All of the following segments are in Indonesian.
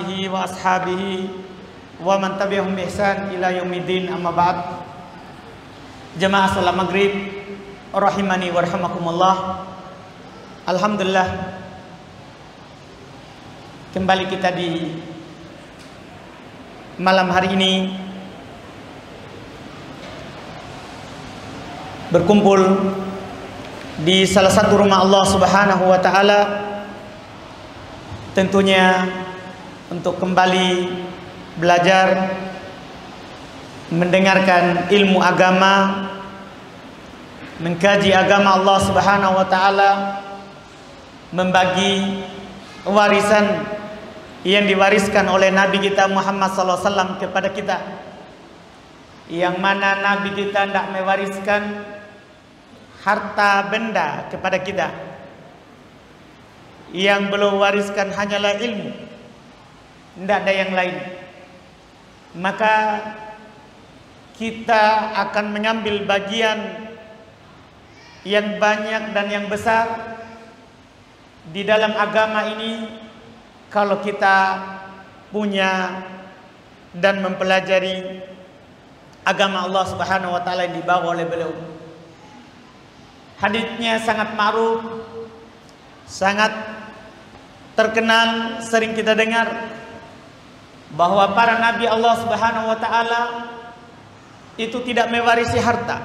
alihi wa ashabihi wa man tabi'ahum bi ihsan ila yaumiddin, amma ba'd. Jemaah salat maghrib rahimani wa rahimakumullah. Alhamdulillah, kembali kita di malam hari ini berkumpul di salah satu rumah Allah Subhanahu wa taala, tentunya untuk kembali belajar, mendengarkan ilmu agama, mengkaji agama Allah Subhanahu wa taala, membagi warisan yang diwariskan oleh Nabi kita Muhammad sallallahu alaihi wasallam kepada kita, yang mana Nabi kita tidak mewariskan harta benda kepada kita. Yang belum wariskan hanyalah ilmu, tidak ada yang lain. Maka kita akan mengambil bagian yang banyak dan yang besar di dalam agama ini kalau kita punya dan mempelajari agama Allah Subhanahu wa taala yang dibawa oleh beliau. Haditsnya sangat ma'ruf, sangat terkenal, sering kita dengar, bahwa para nabi Allah Subhanahu wa taala itu tidak mewarisi harta.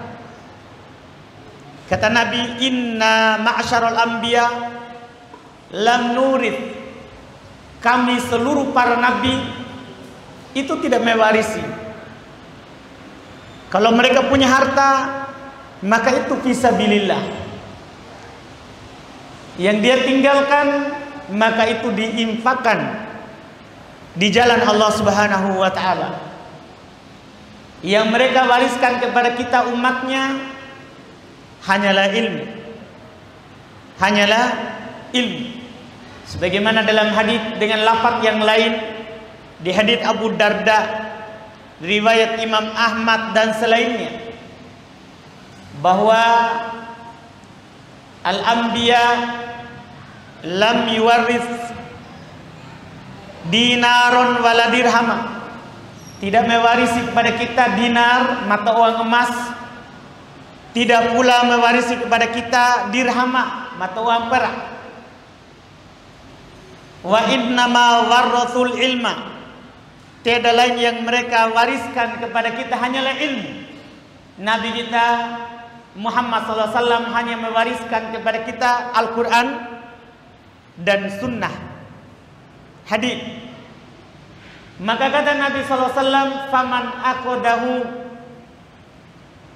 Kata Nabi, inna ma'syaral anbiya lam nurith, kami seluruh para nabi itu tidak mewarisi. Kalau mereka punya harta, maka itu fisabilillah. Yang dia tinggalkan, maka itu diinfakkan di jalan Allah Subhanahu wa taala. Yang mereka wariskan kepada kita umatnya hanyalah ilmu. Hanyalah ilmu. Sebagaimana dalam hadis dengan lafaz yang lain, di hadis Abu Darda, riwayat Imam Ahmad dan selainnya, bahwa al-anbiya lam yuwarris dinaron wala dirhama, tidak mewarisi kepada kita dinar, mata uang emas, tidak pula mewarisi kepada kita dirhama, mata uang perak. Wa innama warrathul ilma, tiada lain yang mereka wariskan kepada kita hanyalah ilmu. Nabi kita Muhammad SAW hanya mewariskan kepada kita Al-Quran dan Sunnah, hadis. Maka kata Nabi SAW, faman akodahu,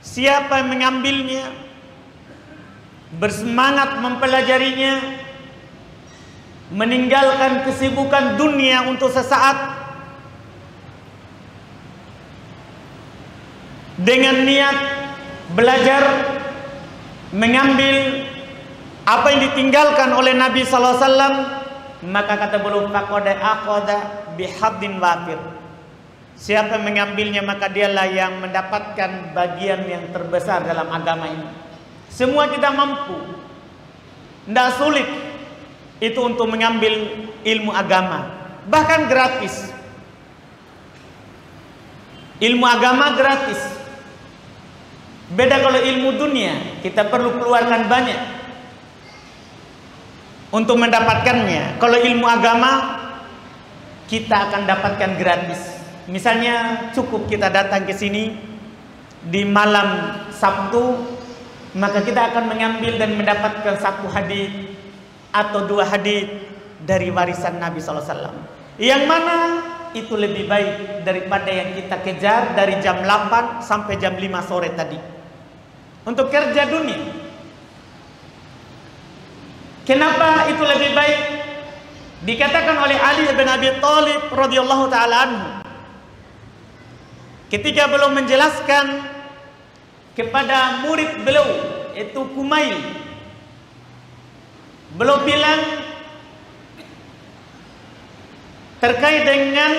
siapa yang mengambilnya, bersemangat mempelajarinya, meninggalkan kesibukan dunia untuk sesaat, dengan niat belajar, mengambil apa yang ditinggalkan oleh Nabi sallallahu alaihi wasallam, maka kata beliau, faqad aqada bihaddin wafir, siapa yang mengambilnya maka dialah yang mendapatkan bagian yang terbesar dalam agama ini. Semua kita mampu, tidak sulit itu untuk mengambil ilmu agama, bahkan gratis. Ilmu agama gratis. Beda kalau ilmu dunia, kita perlu keluarkan banyak untuk mendapatkannya. Kalau ilmu agama, kita akan dapatkan gratis. Misalnya cukup kita datang ke sini di malam Sabtu, maka kita akan mengambil dan mendapatkan satu hadis atau dua hadis dari warisan Nabi SAW, yang mana itu lebih baik daripada yang kita kejar dari jam 8 sampai jam 5 sore tadi untuk kerja dunia. Kenapa itu lebih baik? Dikatakan oleh Ali bin Abi Thalib radhiyallahu taala anhu, ketika beliau menjelaskan kepada murid beliau yaitu Kumail, beliau bilang terkait dengan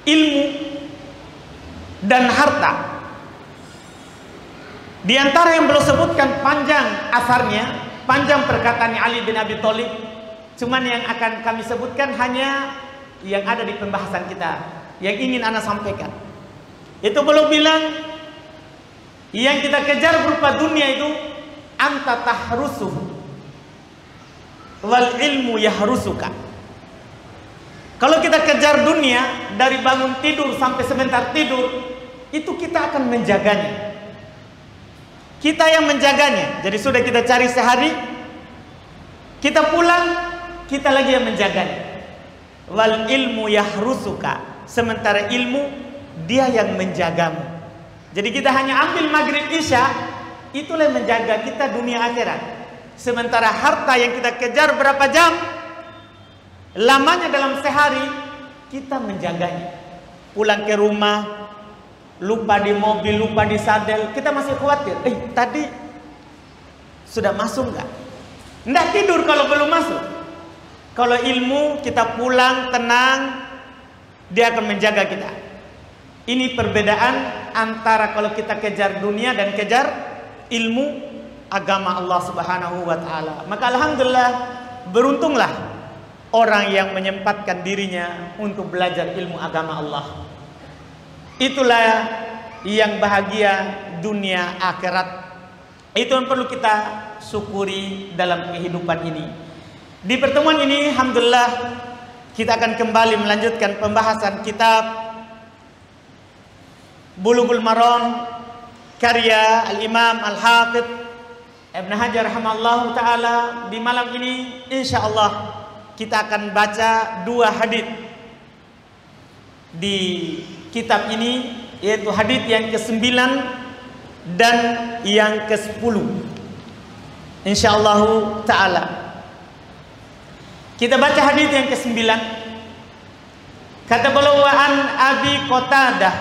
ilmu dan harta. Di antara yang beliau sebutkan panjang asarnya, panjang perkataan Ali bin Abi Thalib, Cuman yang akan kami sebutkan hanya yang ada di pembahasan kita, yang ingin ana sampaikan. Itu belum bilang yang kita kejar berupa dunia itu anta tahrusuh wal ilmu yahrusuka. Kalau kita kejar dunia dari bangun tidur sampai sebentar tidur, itu kita akan menjaganya. Kita yang menjaganya. Jadi sudah kita cari sehari, kita pulang, kita lagi yang menjaganya. Wal ilmu yahrusuka. Sementara ilmu, dia yang menjagamu. Jadi kita hanya ambil maghrib isya, itulah yang menjaga kita dunia akhirat. Sementara harta yang kita kejar berapa jam, lamanya dalam sehari, kita menjaganya. Pulang ke rumah, lupa di mobil, lupa di sadel, kita masih khawatir. Tadi sudah masuk nggak? Nggak tidur kalau belum masuk. Kalau ilmu kita pulang tenang, dia akan menjaga kita. Ini perbedaan antara kalau kita kejar dunia dan kejar ilmu agama Allah Subhanahu wa taala. Maka alhamdulillah, beruntunglah orang yang menyempatkan dirinya untuk belajar ilmu agama Allah. Itulah yang bahagia dunia akhirat. Itu yang perlu kita syukuri dalam kehidupan ini. Di pertemuan ini alhamdulillah kita akan kembali melanjutkan pembahasan kitab Bulughul Maram karya Al-Imam Al-Hafidh Ibn Hajar rahimallahu taala. Di malam ini insyaallah kita akan baca 2 hadits di kitab ini, yaitu hadits yang ke-9 dan yang ke-10 insyaallah taala. Kita baca hadits yang ke-9. Kata beliau, an Abi Qatadah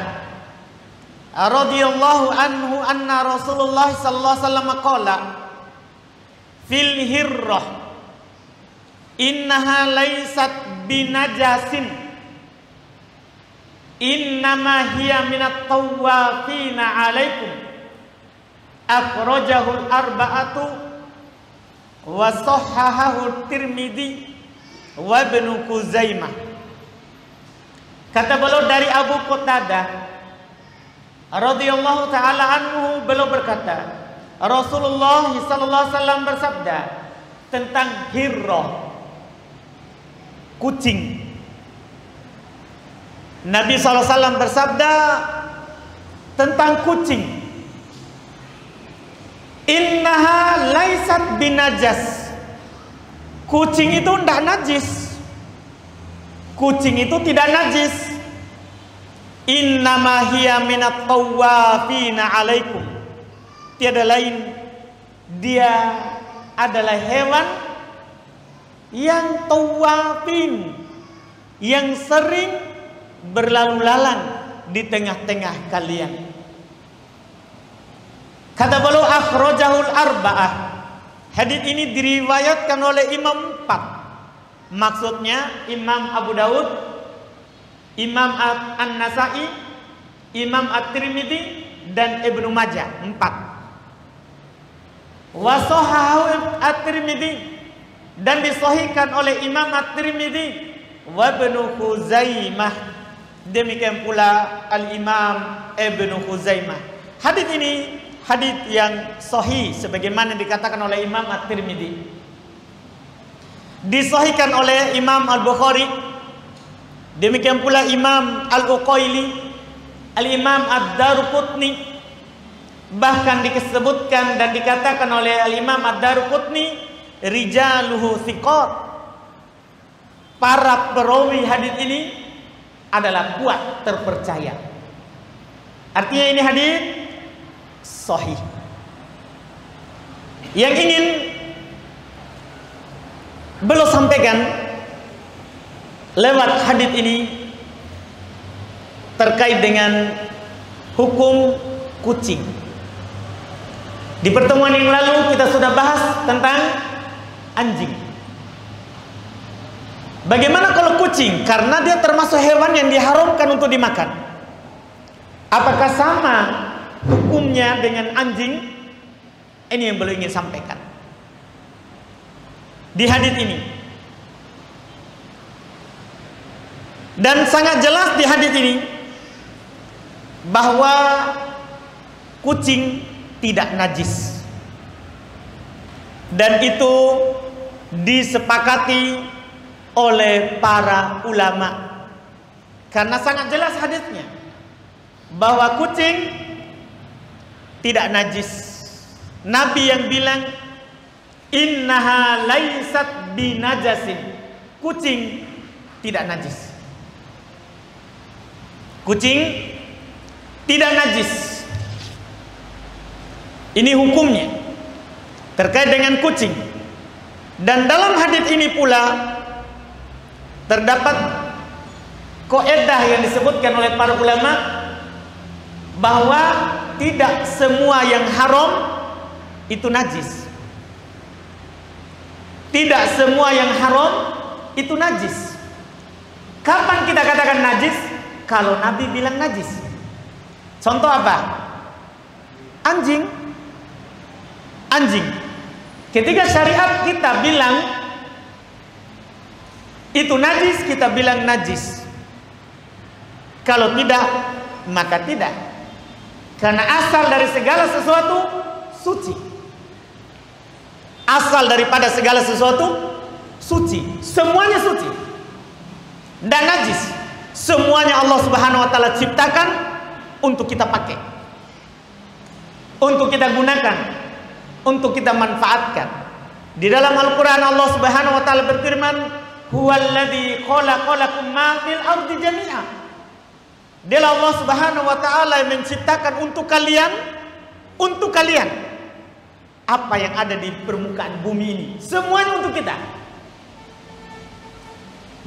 radhiyallahu anhu anna Rasulullah sallallahu alaihi wasallam qala fil hirrah innaha laysat binajasin innama hiya minat tawafina alaikum akhrajahul arba'atu wa sahhahahu Tirmidzi wa Ibnu Khuzaimah. Kata beliau dari Abu Qatadah radhiyallahu taala anhu, beliau berkata, Rasulullah sallallahu alaihi wasallam bersabda tentang hirrah, kucing. Nabi sallallahu alaihi wasallam bersabda tentang kucing, innaha laisat binajas. Kucing itu tidak najis. Kucing itu tidak najis. Innama hiya minat tawafina alaikum. Tiada lain, dia adalah hewan yang tawafin, yang sering berlalu lalang di tengah-tengah kalian. Kata beliau, akhrajahul arba'ah. Hadits ini diriwayatkan oleh Imam 4. Maksudnya Imam Abu Daud, Imam An-Nasai, Imam At-Tirmidzi dan Ibnu Majah. 4. Wa sahahahu At-Tirmidzi, dan disahihkan oleh Imam At-Tirmidzi wa Ibnu Khuzaimah. Demikian pula Al-Imam Ibnu Khuzaimah. Hadits ini hadits yang sahih sebagaimana dikatakan oleh Imam At-Tirmidzi. Disahihkan oleh Imam Al-Bukhari. Demikian pula Imam Al-Uqaili, Al-Imam Ad-Daruqutni. Bahkan disebutkan dan dikatakan oleh Al-Imam Ad-Daruqutni, rijaluhu thiqat. Para perawi hadis ini adalah kuat, terpercaya. Artinya ini hadis sahih. Yang ingin beliau sampaikan lewat hadis ini terkait dengan hukum kucing. Di pertemuan yang lalu kita sudah bahas tentang anjing. Bagaimana kalau kucing? Karena dia termasuk hewan yang diharamkan untuk dimakan. Apakah sama hukumnya dengan anjing? Ini yang beliau ingin sampaikan di hadis ini. Dan sangat jelas di hadis ini bahwa kucing tidak najis, dan itu disepakati oleh para ulama karena sangat jelas hadisnya bahwa kucing tidak najis. Nabi yang bilang innaha laysat binajasin, kucing tidak najis. Kucing tidak najis. Ini hukumnya terkait dengan kucing. Dan dalam hadis ini pula terdapat kaidah yang disebutkan oleh para ulama bahwa tidak semua yang haram itu najis. Tidak semua yang haram itu najis. Kapan kita katakan najis? Kalau Nabi bilang najis. Contoh apa? Anjing. Anjing. Ketika syariat kita bilang itu najis, kita bilang najis. Kalau tidak, maka tidak. Karena asal dari segala sesuatu suci. Asal daripada segala sesuatu suci. Semuanya suci dan najis. Semuanya Allah Subhanahu wa taala ciptakan untuk kita pakai, untuk kita gunakan, untuk kita manfaatkan. Di dalam Al-Qur'an Allah Subhanahu wa taala berfirman, "Huwallazi khalaqalakum ma fil ardi jami'a." Dia Allah Subhanahu wa taala yang menciptakan untuk kalian apa yang ada di permukaan bumi ini, semuanya untuk kita.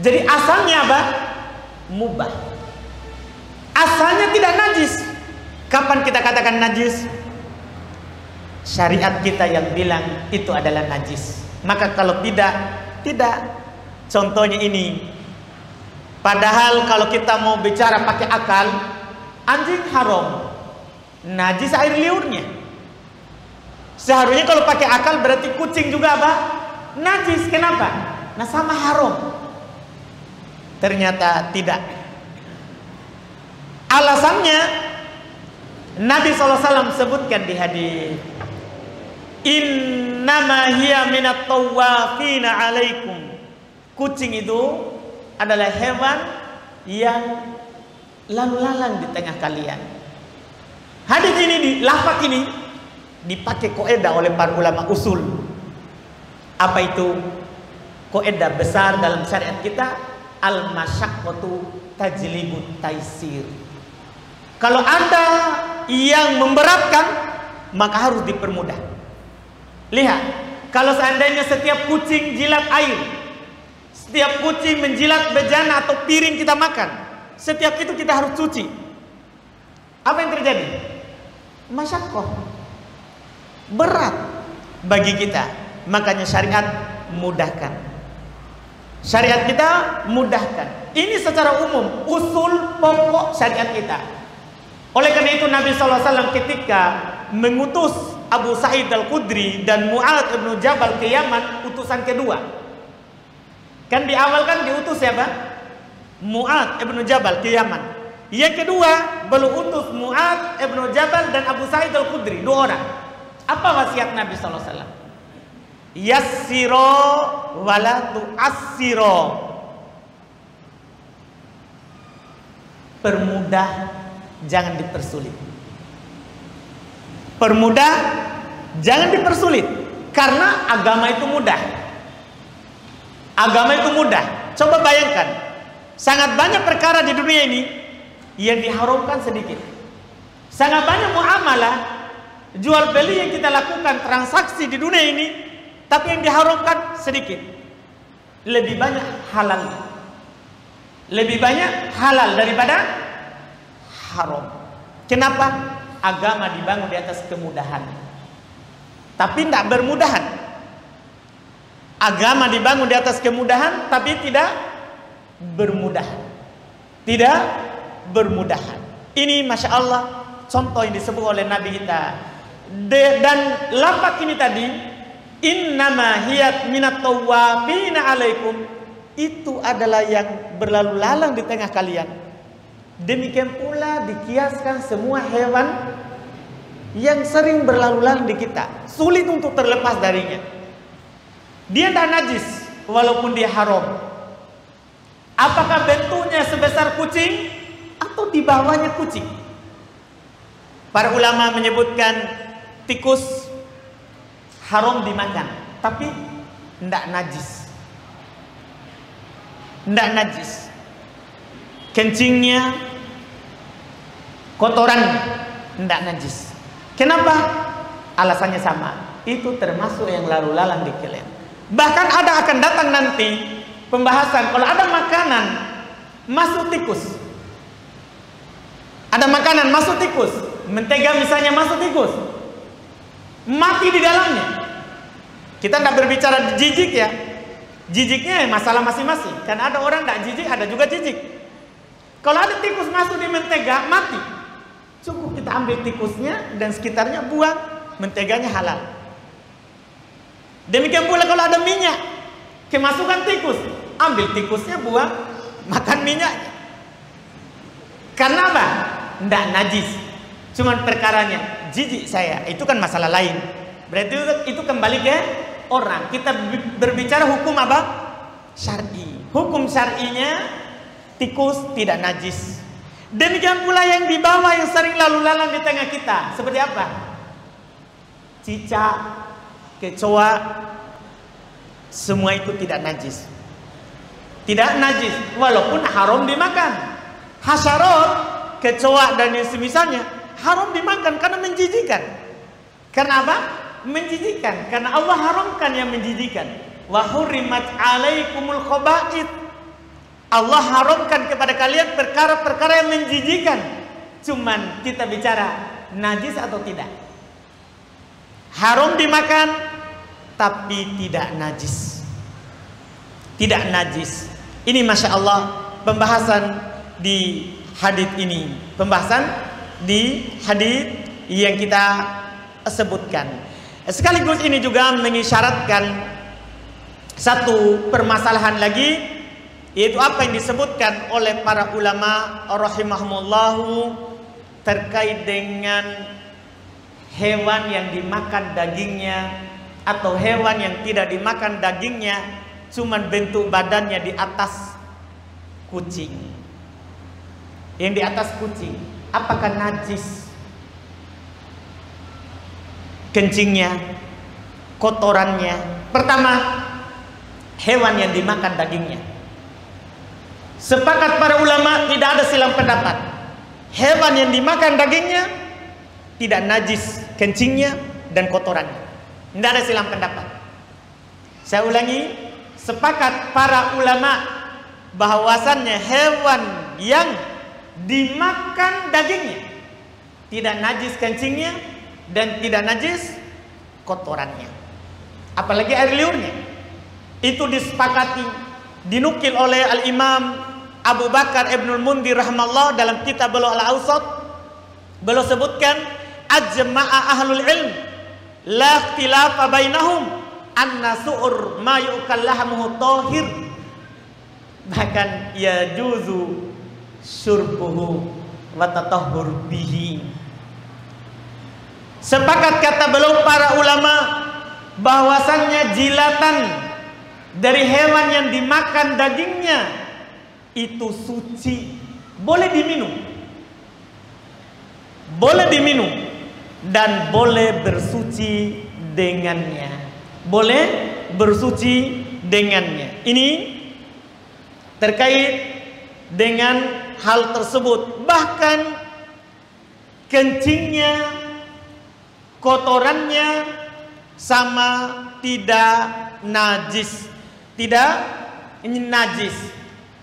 Jadi asalnya apa? Mubah. Asalnya tidak najis. Kapan kita katakan najis? Syariat kita yang bilang itu adalah najis. Maka kalau tidak. Contohnya ini. Padahal kalau kita mau bicara pakai akal, anjing haram, najis air liurnya. Seharusnya kalau pakai akal berarti kucing juga apa? Najis. Kenapa? Nah, sama haram. Ternyata tidak. Alasannya Nabi SAW sebutkan di hadis, innama hiya minat tawafina alaikum. Kucing itu adalah hewan yang lalu lalang di tengah kalian. Hadis ini, lafaz ini dipakai kaidah oleh para ulama usul. Apa itu? Kaidah besar dalam syariat kita, al-masyaqqatu tajlibut taisir. Kalau ada yang memberatkan, maka harus dipermudah. Lihat, kalau seandainya setiap kucing jilat air, setiap kucing menjilat bejana atau piring kita makan, setiap itu kita harus cuci, apa yang terjadi? Masyaqqah, berat bagi kita. Makanya syariat mudahkan. Syariat kita mudahkan. Ini secara umum usul pokok syariat kita. Oleh karena itu Nabi SAW ketika mengutus Abu Sa'id Al-Khudri dan Mu'adz bin Jabal ke Yaman, utusan kedua. Kan di awal kan diutus siapa? Mu'adz bin Jabal ke Yaman. Yang kedua baru utus Mu'adz bin Jabal dan Abu Sa'id Al-Khudri, dua orang. Apa wasiat Nabi SAW? Yassiro wala tu'assiro. Permudah, jangan dipersulit. Permudah, jangan dipersulit. Karena agama itu mudah. Agama itu mudah. Coba bayangkan, sangat banyak perkara di dunia ini yang diharamkan sedikit. Sangat banyak muamalah, jual beli yang kita lakukan, transaksi di dunia ini, tapi yang diharamkan sedikit. Lebih banyak halal. Lebih banyak halal daripada haram. Kenapa? Agama dibangun di atas kemudahan, tapi tidak bermudahan. Agama dibangun di atas kemudahan, tapi tidak bermudahan. Tidak bermudahan. Ini Masya Allah contoh yang disebut oleh Nabi kita. Dan lafaz ini tadi, innama hiyat minat tawafina alaikum, itu adalah yang berlalu lalang di tengah kalian. Demikian pula dikiaskan semua hewan yang sering berlalu lalang di kita, sulit untuk terlepas darinya. Dia tidak najis walaupun dia haram. Apakah bentuknya sebesar kucing atau di bawahnya kucing? Para ulama menyebutkan tikus haram dimakan, tapi tidak najis. Tidak najis. Kencingnya, kotoran tidak najis. Kenapa? Alasannya sama. Itu termasuk yang lalu lalang di kalian. Bahkan akan datang nanti pembahasan kalau ada makanan masuk tikus. Ada makanan masuk tikus, mentega misalnya masuk tikus, mati di dalamnya. Kita tidak berbicara jijik ya. Jijiknya masalah masing-masing. Karena ada orang tidak jijik, ada juga jijik. Kalau ada tikus masuk di mentega, mati. Cukup kita ambil tikusnya dan sekitarnya, buang, menteganya halal. Demikian pula kalau ada minyak kemasukan tikus, ambil tikusnya, buang, makan minyaknya. Karena apa? Tidak najis. Cuman perkaranya jijik saya, itu kan masalah lain. Berarti itu kembali ke orang. Kita berbicara hukum apa? Syar'i. Hukum syar'inya tikus tidak najis. Demikian pula yang di bawah yang sering lalu lalang di tengah kita. Seperti apa? Cicak, kecoa, semua itu tidak najis. Tidak najis walaupun haram dimakan. Hasyarot, kecoa dan yang semisalnya haram dimakan karena menjijikan. Karena apa? Menjijikan. Karena Allah haramkan yang menjijikan. Wa hurrimat 'alaikumul khaba'ith. Allah haramkan kepada kalian perkara-perkara yang menjijikan. Cuman kita bicara najis atau tidak. Haram dimakan tapi tidak najis. Tidak najis. Ini Masya Allah pembahasan di hadits ini. Pembahasan di hadits yang kita sebutkan. Sekaligus ini juga mengisyaratkan satu permasalahan lagi, yaitu apa yang disebutkan oleh para ulama rahimahumullahu terkait dengan hewan yang dimakan dagingnya atau hewan yang tidak dimakan dagingnya, cuman bentuk badannya di atas kucing. Yang di atas kucing, apakah najis? Kencingnya, kotorannya. Pertama, hewan yang dimakan dagingnya. Sepakat para ulama, tidak ada silang pendapat. Hewan yang dimakan dagingnya tidak najis kencingnya dan kotorannya. Tidak ada silang pendapat. Saya ulangi, sepakat para ulama bahwasannya hewan yang dimakan dagingnya tidak najis kencingnya dan tidak najis kotorannya, apalagi air liurnya. Itu disepakati, dinukil oleh Al-Imam Abu Bakar Ibnul Mundhir rahimahullah dalam kitab Al-Awsat. Beliau sebutkan ajma'a ahlul ilm la ikhtilafa bainahum anna su'ur ma yu'kal lahmuhu tahir, bahkan yajuzu syurbuhu wa tatahhur bihi. Sepakat kata beliau para ulama bahwasannya jilatan dari hewan yang dimakan dagingnya itu suci, boleh diminum, boleh diminum dan boleh bersuci dengannya, boleh bersuci dengannya. Ini terkait dengan hal tersebut. Bahkan kencingnya, kotorannya sama tidak najis, tidak najis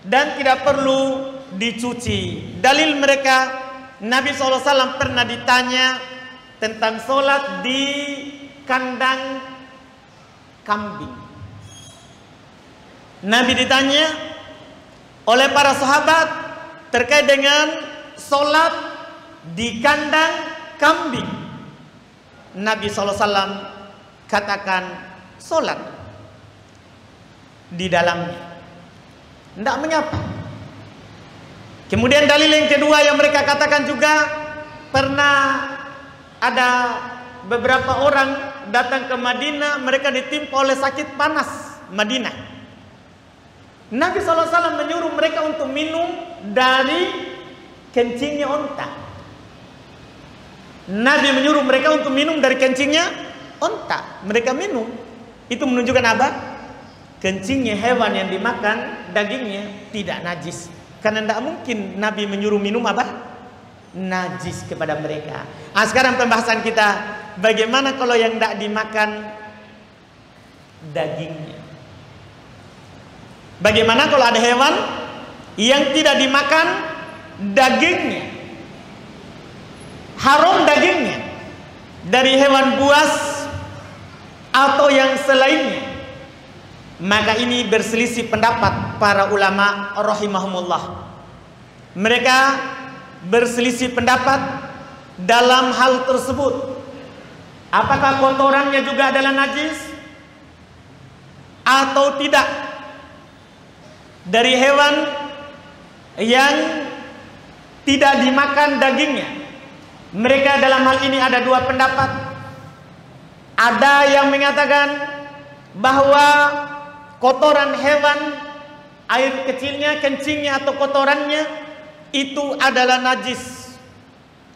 dan tidak perlu dicuci. Dalil mereka, Nabi SAW pernah ditanya tentang sholat di kandang kambing. Nabi ditanya oleh para sahabat terkait dengan sholat di kandang kambing. Nabi SAW katakan sholat di dalamnya. tidak menyapa. Kemudian dalil yang kedua yang mereka katakan juga, pernah ada beberapa orang datang ke Madinah, mereka ditimpa oleh sakit panas Madinah. Nabi SAW menyuruh mereka untuk minum dari kencingnya onta. Nabi menyuruh mereka untuk minum dari kencingnya onta. Mereka minum. Itu menunjukkan apa? Kencingnya hewan yang dimakan, dagingnya tidak najis. Karena tidak mungkin Nabi menyuruh minum apa? Najis kepada mereka. Nah, sekarang pembahasan kita, bagaimana kalau yang tidak dimakan dagingnya? Bagaimana kalau ada hewan yang tidak dimakan dagingnya? Haram dagingnya dari hewan buas atau yang selainnya. Maka ini berselisih pendapat para ulama rahimahumullah. Mereka berselisih pendapat dalam hal tersebut. Apakah kotorannya juga adalah najis atau tidak dari hewan yang tidak dimakan dagingnya? Mereka dalam hal ini ada dua pendapat. Ada yang mengatakan bahwa kotoran hewan, air kecilnya, kencingnya atau kotorannya itu adalah najis.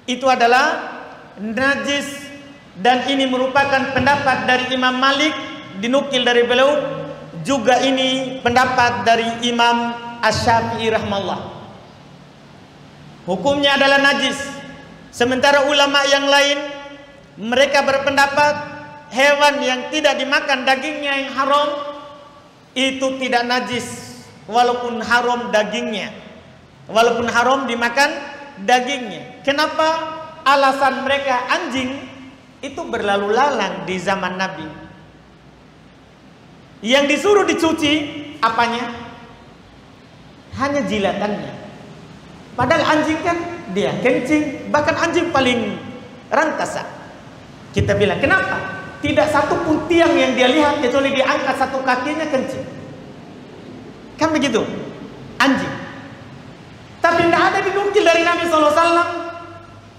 Itu adalah najis. Dan ini merupakan pendapat dari Imam Malik, dinukil dari beliau. Juga ini pendapat dari Imam Asy-Syafi'i rahimahullah. Hukumnya adalah najis. Sementara ulama yang lain, mereka berpendapat hewan yang tidak dimakan dagingnya yang haram itu tidak najis, walaupun haram dagingnya, walaupun haram dimakan dagingnya. Kenapa? Alasan mereka, anjing itu berlalu lalang di zaman Nabi. Yang disuruh dicuci apanya? Hanya jilatannya. Padahal anjing kan dia kencing, bahkan anjing paling rantasa. Kita bilang, kenapa? Tidak satu pun tiang yang dia lihat kecuali dia angkat satu kakinya kencing. Kan begitu? Anjing. Tapi tidak ada dinukil dari Nabi SAW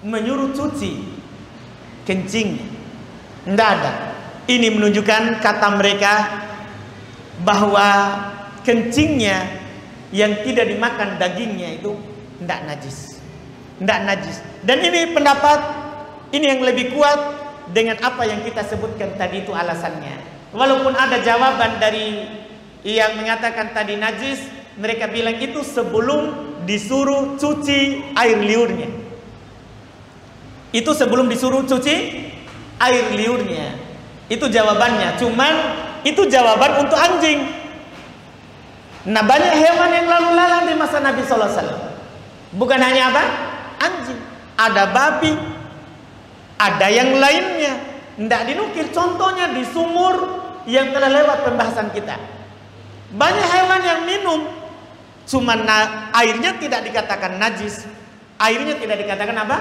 menyuruh cuci kencingnya. Tidak ada. Ini menunjukkan kata mereka bahwa kencingnya yang tidak dimakan dagingnya itu tidak najis. Tidak najis. Dan ini pendapat ini yang lebih kuat dengan apa yang kita sebutkan tadi itu alasannya. Walaupun ada jawaban dari yang mengatakan tadi najis, mereka bilang itu sebelum disuruh cuci air liurnya. Itu sebelum disuruh cuci air liurnya. Itu jawabannya. Cuman itu jawaban untuk anjing. Nah, banyak hewan yang lalu lalang di masa Nabi SAW. Bukan hanya apa? Anjing. Ada babi. Ada yang lainnya. Tidak dinukil. Contohnya di sumur yang telah lewat pembahasan kita. Banyak hewan yang minum. Cuman airnya tidak dikatakan najis. Airnya tidak dikatakan apa?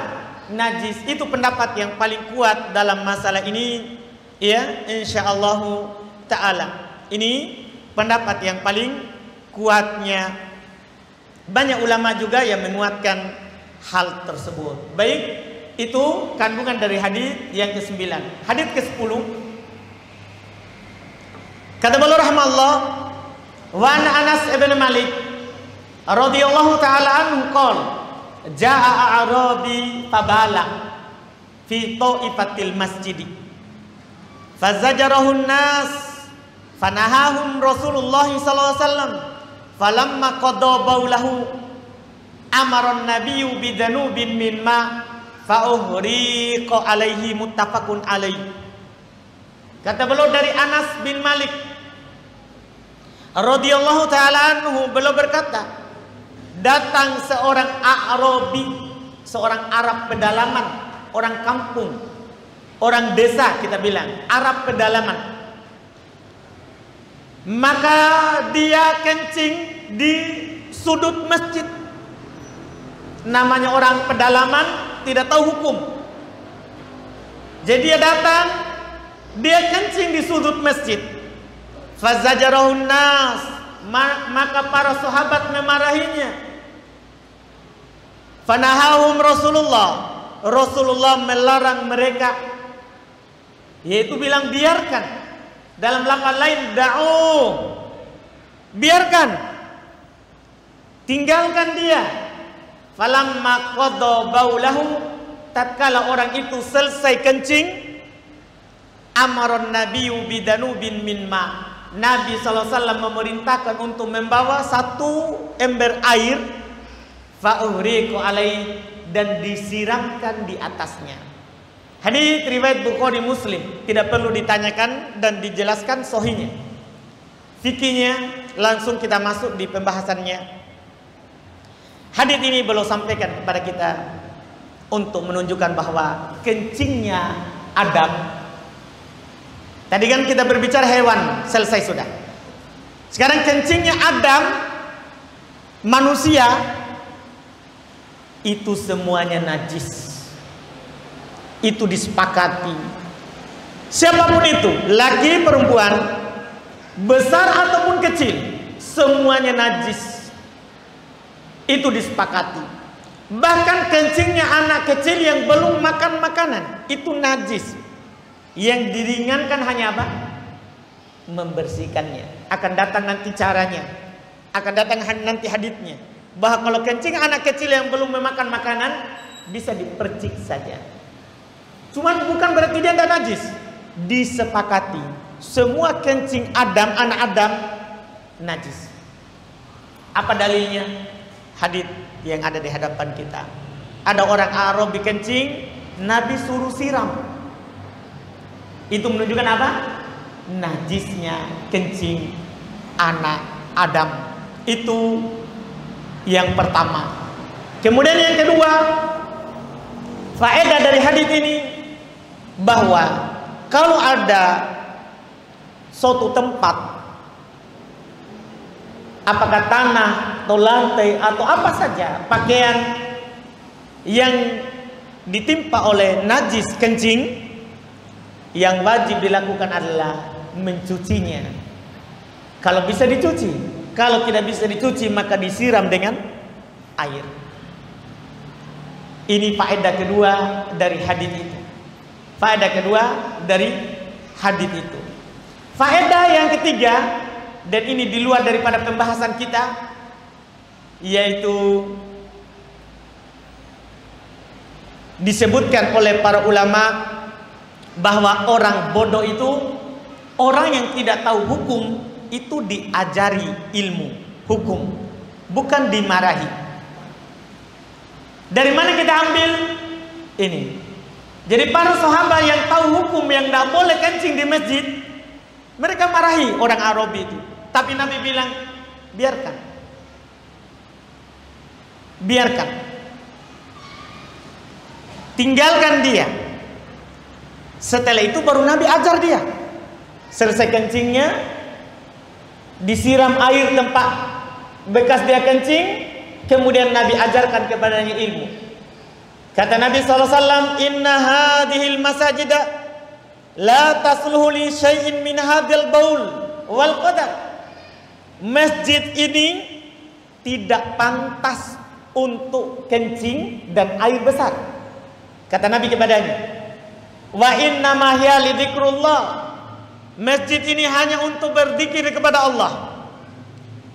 Najis. Itu pendapat yang paling kuat dalam masalah ini. Ya, insyaallah ta'ala. Ini pendapat yang paling kuatnya. Banyak ulama juga yang menguatkan hal tersebut. Baik. Itu kandungan dari hadis yang ke-9. Hadis ke-10. Kata beliau rahimahullah, wa an Anas ibn Malik radhiyallahu taala anhu qala jaa a'rabi fabala fi ta'ifatil masjid fazajarahu an-nas fanahahum Rasulullah sallallahu alaihi wasallam falamma qada baulahu amara an-nabiyyu bidanubin min ma' fa'uhriqa alaihi muttafaqun alaihi. Kata beliau dari Anas bin Malik radhiyallahu taala anhu, beliau berkata, datang seorang A'rabi, seorang Arab pedalaman, orang kampung, orang desa kita bilang, Arab pedalaman. Maka dia kencing di sudut masjid. Namanya orang pedalaman tidak tahu hukum. Jadi dia datang, dia kencing di sudut masjid. Fazajarahun nas, maka para sahabat memarahinya. Fanahahum Rasulullah melarang mereka, yaitu bilang biarkan. Dalam lafaz lain da'u, biarkan, tinggalkan dia. Falamma qada baulahu, tatkala orang itu selesai kencing, amaron nabiyyu bidanubin min ma, Nabi SAW memerintahkan untuk membawa satu ember air, fa'uriku alaih, dan disiramkan di atasnya. Hadis riwayat Bukhari Muslim, tidak perlu ditanyakan dan dijelaskan sahihnya. Fikihnya langsung kita masuk di pembahasannya. Hadis ini belum sampaikan kepada kita untuk menunjukkan bahwa kencingnya Adam. Tadi kan kita berbicara hewan, selesai sudah. Sekarang kencingnya Adam, manusia, itu semuanya najis. Itu disepakati. Siapapun itu, laki perempuan, besar ataupun kecil, semuanya najis. Itu disepakati. Bahkan kencingnya anak kecil yang belum makan makanan, itu najis. Yang diringankan hanya apa? Membersihkannya. Akan datang nanti caranya, akan datang nanti haditsnya, bahwa kalau kencing anak kecil yang belum memakan makanan, bisa dipercik saja. Cuman bukan berarti dia tidak najis. Disepakati semua kencing Adam, anak Adam, najis. Apa dalilnya? Hadits yang ada di hadapan kita. Ada orang Arab kencing, Nabi suruh siram. Itu menunjukkan apa? Najisnya kencing anak Adam. Itu yang pertama. Kemudian yang kedua, faedah dari hadis ini, bahwa kalau ada suatu tempat, apakah tanah atau lantai atau apa saja, pakaian yang ditimpa oleh najis kencing, yang wajib dilakukan adalah mencucinya. Kalau bisa dicuci, kalau tidak bisa dicuci maka disiram dengan air. Ini faedah kedua dari hadis itu. Faedah kedua dari hadis itu. Faedah yang ketiga, dan ini di luar daripada pembahasan kita, yaitu disebutkan oleh para ulama bahwa orang bodoh itu, orang yang tidak tahu hukum, itu diajari ilmu hukum, bukan dimarahi. Dari mana kita ambil ini? Jadi para sahabat yang tahu hukum yang tidak boleh kencing di masjid, mereka marahi orang Arab itu. Tapi Nabi bilang, biarkan, biarkan, tinggalkan dia. Setelah itu baru Nabi ajar dia. Selesai kencingnya, disiram air tempat bekas dia kencing, kemudian Nabi ajarkan kepadanya ilmu. Kata Nabi SAW, inna hadhil masajida la tasluhu li syai'in min hadhil baul wal qadar. Masjid ini tidak pantas untuk kencing dan air besar. Kata Nabi kepadanya, wa inna ma hiya li dzikrullah. Masjid ini hanya untuk berzikir kepada Allah.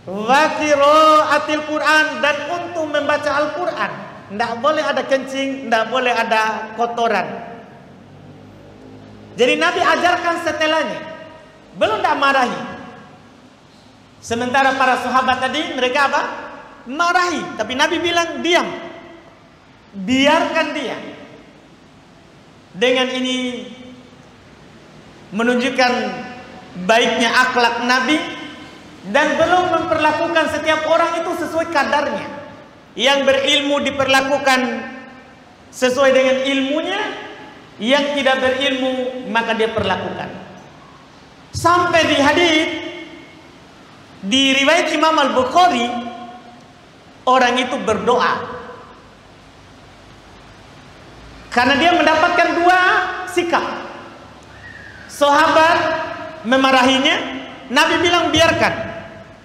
Wa qiraatil Quran, dan untuk membaca Al-Quran. Tidak boleh ada kencing, tidak boleh ada kotoran. Jadi Nabi ajarkan setelahnya, belum tak marahi. Sementara para sahabat tadi mereka apa? Marahi. Tapi Nabi bilang diam, biarkan dia. Dengan ini menunjukkan baiknya akhlak Nabi, dan belum memperlakukan setiap orang itu sesuai kadarnya. Yang berilmu diperlakukan sesuai dengan ilmunya, yang tidak berilmu maka dia perlakukan. Sampai di hadis di riwayat Imam Al-Bukhari, orang itu berdoa karena dia mendapatkan dua sikap. Sahabat memarahinya, Nabi bilang biarkan.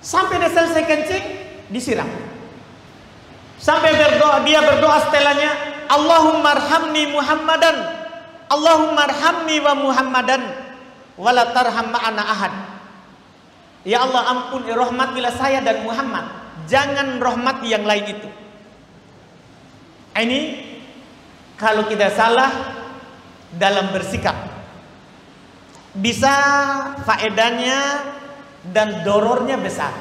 Sampai dia selesai kencing, disiram. Sampai dia berdoa setelahnya, Allahumma arhamni Muhammadan, Allahumma arhamni wa Muhammadan, wala tarham ma'ana ahad. Ya Allah, ampun, rahmatilah saya dan Muhammad, jangan rahmati yang lain itu. Ini kalau kita salah dalam bersikap, bisa faedahnya dan dorornya besar.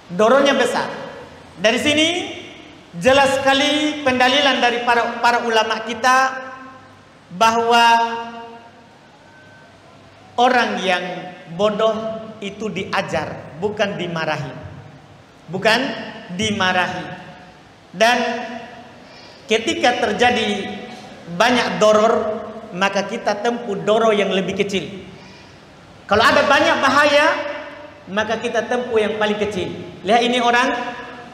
Dorornya besar. Dari sini jelas sekali pendalilan dari para ulama kita bahwa orang yang bodoh itu diajar, bukan dimarahi. Bukan dimarahi. Dan ketika terjadi banyak doror, maka kita tempuh doror yang lebih kecil. Kalau ada banyak bahaya, maka kita tempuh yang paling kecil. Lihat ini orang,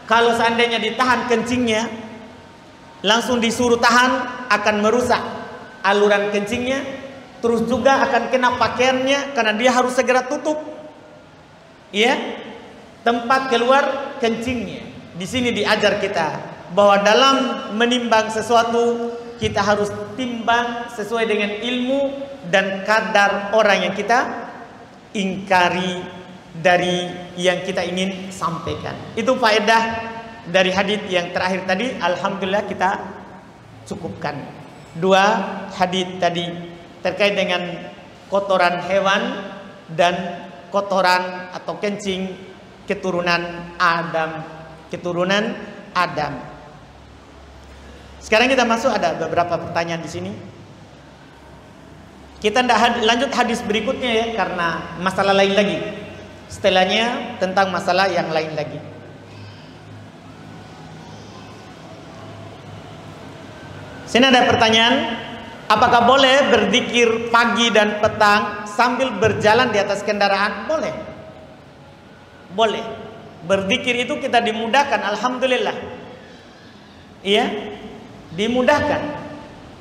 kalau seandainya ditahan kencingnya, langsung disuruh tahan, akan merusak aluran kencingnya, terus juga akan kena pakaiannya karena dia harus segera tutup, ya, tempat keluar kencingnya. Di sini diajar kita bahwa dalam menimbang sesuatu kita harus timbang sesuai dengan ilmu dan kadar orang yang kita ingkari dari yang kita ingin sampaikan. Itu faedah dari hadis yang terakhir tadi. Alhamdulillah kita cukupkan. 2 hadis tadi terkait dengan kotoran hewan dan kotoran atau kencing keturunan Adam. Sekarang kita masuk, ada beberapa pertanyaan di sini. Kita lanjut hadis berikutnya ya, karena masalah lain lagi. Setelahnya tentang masalah yang lain lagi. Sini ada pertanyaan, apakah boleh berzikir pagi dan petang sambil berjalan di atas kendaraan? Boleh. Boleh. Berzikir itu kita dimudahkan, alhamdulillah. Iya, dimudahkan.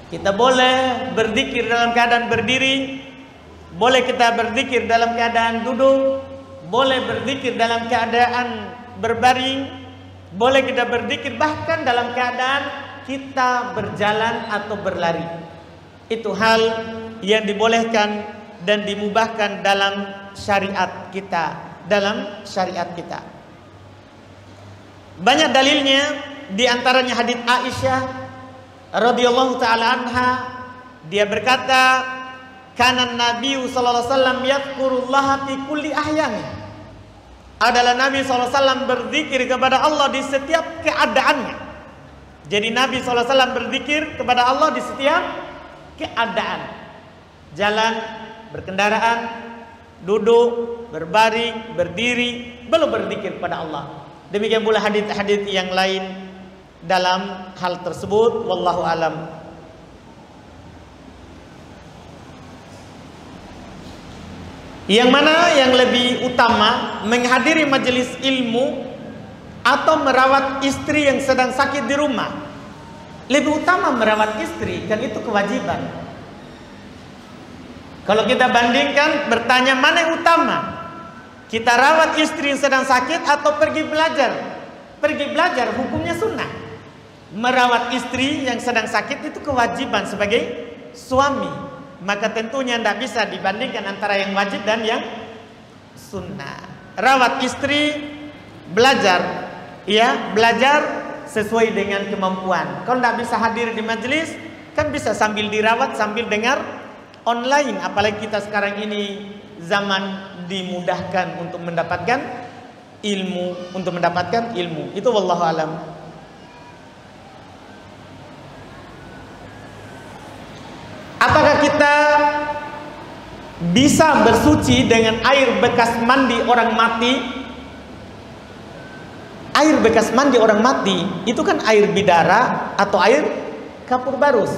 Kita boleh berzikir dalam keadaan berdiri, boleh kita berzikir dalam keadaan duduk, boleh berzikir dalam keadaan berbaring, boleh kita berzikir bahkan dalam keadaan kita berjalan atau berlari. Itu hal yang dibolehkan dan dimubahkan dalam syariat kita, Banyak dalilnya, diantaranya hadits Aisyah radhiyallahu taala anha, dia berkata, "Kana Nabi sallallahu alaihi wasallam yadhkurullaha fi kulli ahyani." Adalah Nabi sallallahu alaihi wasallam berzikir kepada Allah di setiap keadaannya. Jadi Nabi sallallahu alaihi wasallam berzikir kepada Allah di setiap keadaan. Jalan, berkendaraan, duduk, berbaring, berdiri, belum berzikir kepada Allah. Demikian pula hadits-hadits yang lain dalam hal tersebut, wallahu alam. Yang mana yang lebih utama, menghadiri majelis ilmu atau merawat istri yang sedang sakit di rumah? Lebih utama merawat istri, kan itu kewajiban. Kalau kita bandingkan, bertanya mana yang utama? Kita rawat istri yang sedang sakit atau pergi belajar? Pergi belajar hukumnya sunnah. Merawat istri yang sedang sakit itu kewajiban sebagai suami. Maka tentunya tidak bisa dibandingkan antara yang wajib dan yang sunnah. Rawat istri, belajar, ya, belajar sesuai dengan kemampuan. Kalau tidak bisa hadir di majelis, kan bisa sambil dirawat, sambil dengar online. Apalagi kita sekarang ini zaman dimudahkan untuk mendapatkan ilmu, Itu wallahu alam. Apakah kita bisa bersuci dengan air bekas mandi orang mati? Air bekas mandi orang mati itu kan air bidara atau air kapur barus.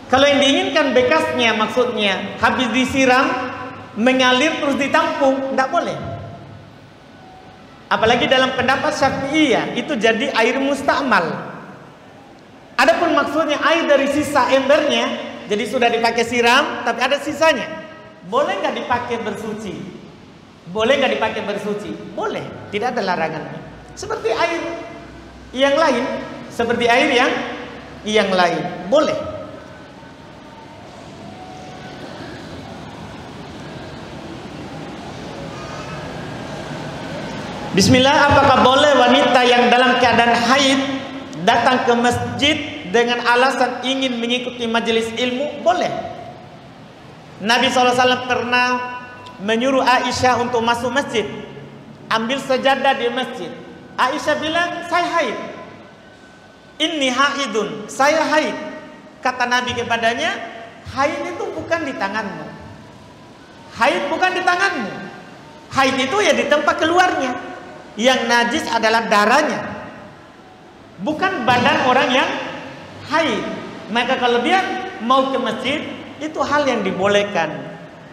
Kalau yang diinginkan bekasnya, maksudnya habis disiram mengalir terus ditampung, tidak boleh. Apalagi dalam pendapat Syafi'iyah itu jadi air mustakmal. Adapun maksudnya air dari sisa embernya, jadi sudah dipakai siram tapi ada sisanya, boleh nggak dipakai bersuci? Boleh nggak dipakai bersuci? Boleh, tidak ada larangannya. Seperti air yang lain, seperti air yang lain, boleh. Bismillah, apakah boleh wanita yang dalam keadaan haid datang ke masjid dengan alasan ingin mengikuti majelis ilmu? Boleh. Nabi SAW pernah menyuruh Aisyah untuk masuk masjid, ambil sajadah di masjid. Aisyah bilang, saya haid. Inni haidun, saya haid. Kata Nabi kepadanya, haid itu bukan di tanganmu. Haid bukan di tanganmu. Haid itu ya di tempat keluarnya. Yang najis adalah darahnya, bukan badan orang yang haid. Maka kalau dia mau ke masjid, itu hal yang dibolehkan.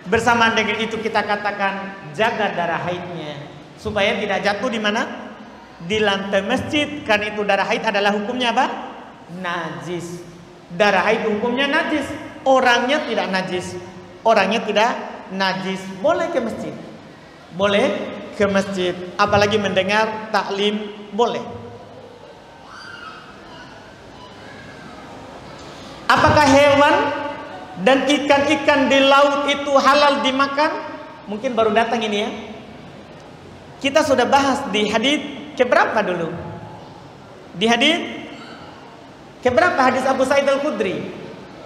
Bersamaan dengan itu kita katakan jaga darah haidnya supaya tidak jatuh di mana? Di lantai masjid. Karena itu darah haid adalah hukumnya apa? Najis. Darah haid hukumnya najis. Orangnya tidak najis. Orangnya tidak najis. Boleh ke masjid. Boleh ke masjid. Apalagi mendengar taklim, boleh. Apakah hewan dan ikan-ikan di laut itu halal dimakan? Mungkin baru datang ini ya. Kita sudah bahas di hadits keberapa dulu? Di hadits keberapa? Hadis Abu Sa'id Al-Khudri.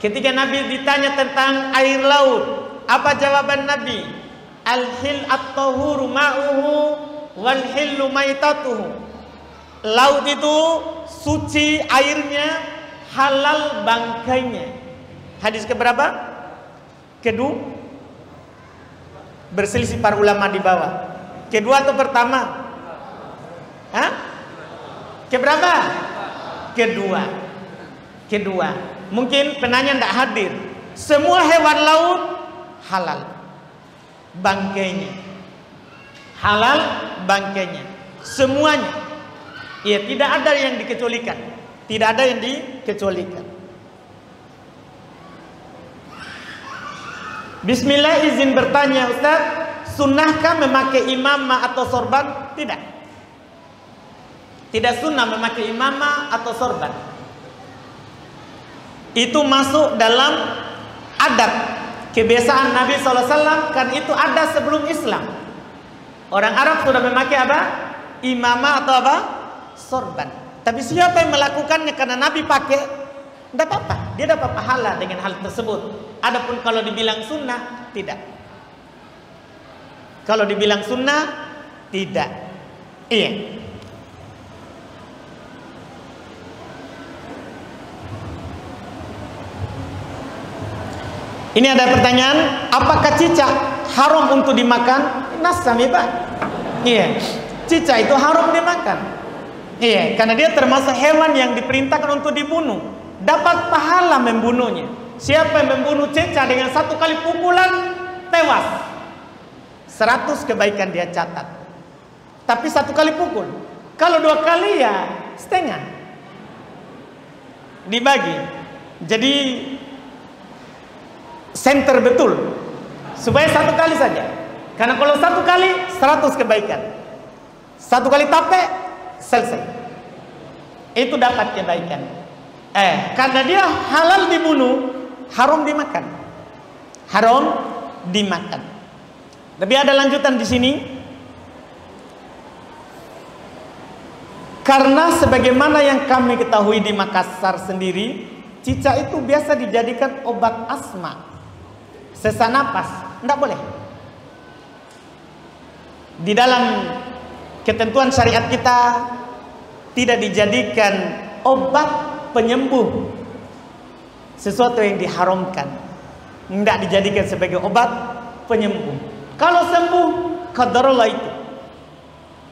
Ketika Nabi ditanya tentang air laut, apa jawaban Nabi? Al-hil at-tahuru ma'uhu wal-hillu maitatuhu. Laut itu suci airnya, halal bangkainya. Hadis keberapa? Kedua. Berselisih para ulama di bawah. Kedua atau pertama? Hah? Keberapa? Kedua. Kedua. Mungkin penanya tidak hadir. Semua hewan laut halal bangkainya, halal bangkainya, semuanya. Ya, tidak ada yang dikecualikan. Tidak ada yang dikecualikan. Bismillah, izin bertanya Ustaz, sunnahkah memakai imamah atau sorban? Tidak. Tidak sunnah memakai imamah atau sorban. Itu masuk dalam adat kebiasaan Nabi SAW, kan itu ada sebelum Islam. Orang Arab sudah memakai apa? Imamah atau apa? Sorban. Tapi siapa yang melakukannya karena Nabi pakai, tidak apa-apa. Dia dapat pahala dengan hal tersebut. Adapun kalau dibilang sunnah, tidak. Kalau dibilang sunnah, tidak. Iya. Ini ada pertanyaan, apakah cicak haram untuk dimakan? Nasam ya Pak. Iya, cicak itu haram dimakan. Iya, karena dia termasuk hewan yang diperintahkan untuk dibunuh. Dapat pahala membunuhnya. Siapa yang membunuh cicak dengan satu kali pukulan, tewas. 100 kebaikan dia catat. Tapi satu kali pukul. Kalau 2 kali ya setengah. Dibagi. Jadi center betul, supaya 1 kali saja. Karena kalau 1 kali 100 kebaikan, 1 kali tape selesai. Itu dapat kebaikan. Karena dia halal dibunuh, haram dimakan. Haram dimakan. Tapi ada lanjutan di sini. Karena sebagaimana yang kami ketahui di Makassar sendiri, cicak itu biasa dijadikan obat asma, sesak napas, tidak boleh. Di dalam ketentuan syariat kita tidak dijadikan obat penyembuh, sesuatu yang diharamkan, tidak dijadikan sebagai obat penyembuh. Kalau sembuh, qadarullah itu.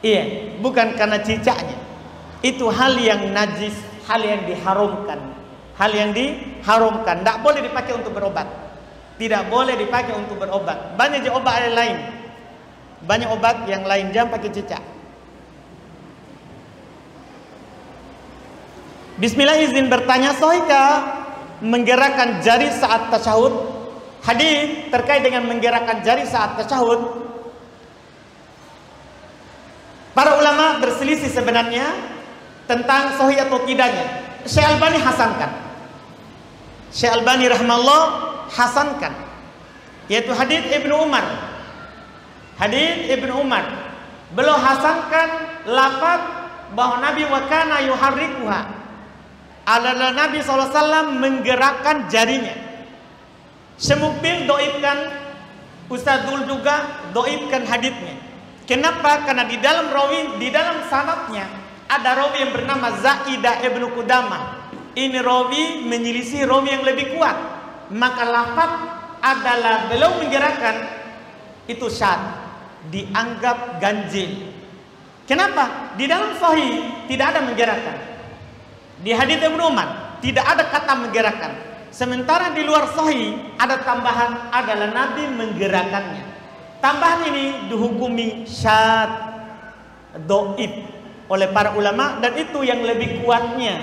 Iya, bukan karena cicaknya. Itu hal yang najis, hal yang diharamkan, hal yang diharamkan. Tidak boleh dipakai untuk berobat. Tidak boleh dipakai untuk berobat. Banyak obat yang lain. Banyak obat yang lain, jangan pakai cicak. Bismillah, izin bertanya, sahihkah menggerakkan jari saat tasyahud? Hadis terkait dengan menggerakkan jari saat tasyahud sebenarnya tentang sahih atau tidaknya. Syekh Albani hasankan. Syekh Albani rahimahullah hasankan, yaitu hadits Ibnu Umar. Hadits Ibnu Umar beliau hasankan lafaz bahwa Nabi wa kana yuharrikuha, adalah Nabi SAW menggerakkan jarinya. Semukbil doibkan, Ustadzul juga doibkan haditsnya. Kenapa? Karena di dalam rawi, di dalam sanadnya ada rawi yang bernama Zaidah ibnu Qudamah. Ini rawi menyelisih rawi yang lebih kuat. Maka lafaz adalah beliau menggerakkan itu syad, dianggap ganjil. Kenapa? Di dalam sahih tidak ada menggerakkan. Di hadits Ibnu Umar tidak ada kata menggerakkan. Sementara di luar sahih ada tambahan, adalah Nabi menggerakkannya. Tambahan ini dihukumi syad, doib oleh para ulama, dan itu yang lebih kuatnya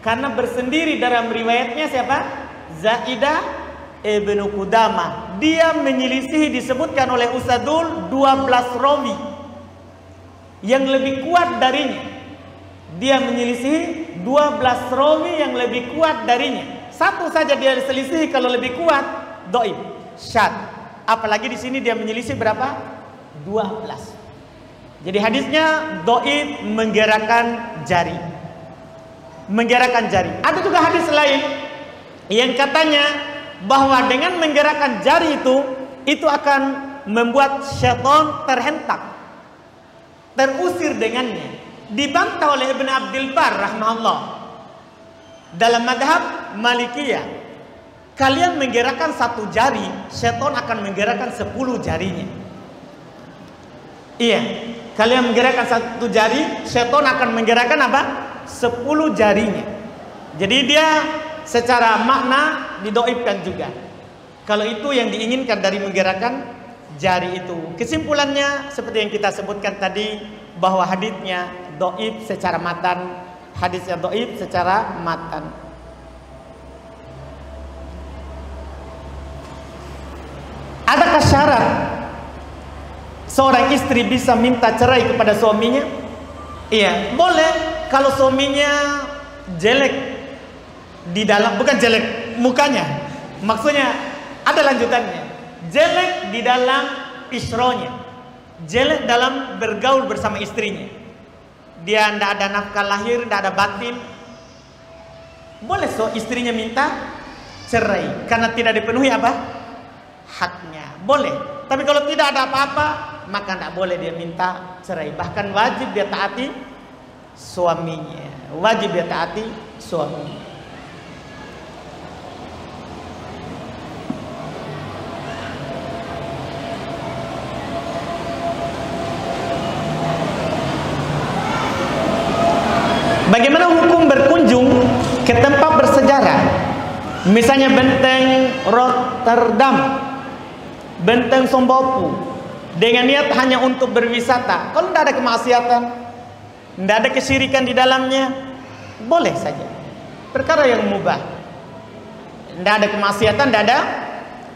karena bersendiri dalam riwayatnya siapa? Zaidah ibnu Qudamah. Dia menyelisihi, disebutkan oleh Ustadzul 12 rawi yang lebih kuat darinya. Dia menyelisihi 12 rawi yang lebih kuat darinya. Satu saja dia selisihi kalau lebih kuat, doib, syad. Apalagi di sini dia menyelisih berapa? 12. Jadi hadisnya doib, menggerakkan jari. Menggerakkan jari. Ada juga hadis lain yang katanya bahwa dengan menggerakkan jari itu akan membuat syaitan terhentak, terusir dengannya. Dibantah oleh Ibn Abdul Bar rahimahullah. Dalam madhab Malikiyah, kalian menggerakkan satu jari, syaitan akan menggerakkan 10 jarinya. Iya, kalian menggerakkan satu jari, syaitan akan menggerakkan apa? 10 jarinya. Jadi dia secara makna didoibkan juga. Kalau itu yang diinginkan dari menggerakkan jari itu. Kesimpulannya seperti yang kita sebutkan tadi, bahwa haditsnya doib secara matan, haditsnya doib secara matan. Adakah syarat seorang istri bisa minta cerai kepada suaminya? Iya, boleh kalau suaminya jelek di dalam, bukan jelek mukanya, maksudnya ada lanjutannya. Jelek di dalam isronya, jelek dalam bergaul bersama istrinya. Dia tidak ada nafkah lahir, tidak ada batin. Boleh istrinya minta cerai karena tidak dipenuhi apa? Haknya. Boleh. Tapi kalau tidak ada apa-apa, maka tidak boleh dia minta cerai. Bahkan wajib dia taati suaminya. Wajib dia taati suaminya. Bagaimana hukum berkunjung ke tempat bersejarah? Misalnya benteng Rotterdam, benteng Sombopu, dengan niat hanya untuk berwisata. Kalau tidak ada kemaksiatan, tidak ada kesyirikan di dalamnya, boleh saja. Perkara yang mubah. Tidak ada kemaksiatan, tidak ada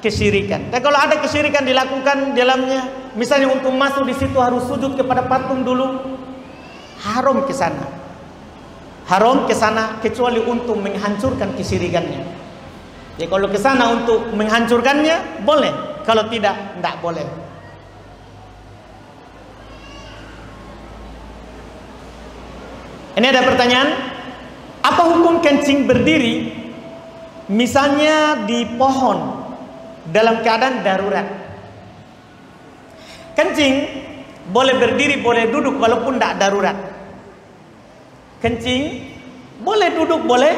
kesyirikan. Tapi kalau ada kesyirikan dilakukan di dalamnya, misalnya untuk masuk di situ harus sujud kepada patung dulu, haram ke sana. Haram ke sana kecuali untuk menghancurkan kesyirikannya. Ya kalau ke sana untuk menghancurkannya boleh. Kalau tidak boleh. Ini ada pertanyaan, apa hukum kencing berdiri misalnya di pohon dalam keadaan darurat? Kencing boleh berdiri, boleh duduk walaupun tidak darurat. Kencing boleh duduk, boleh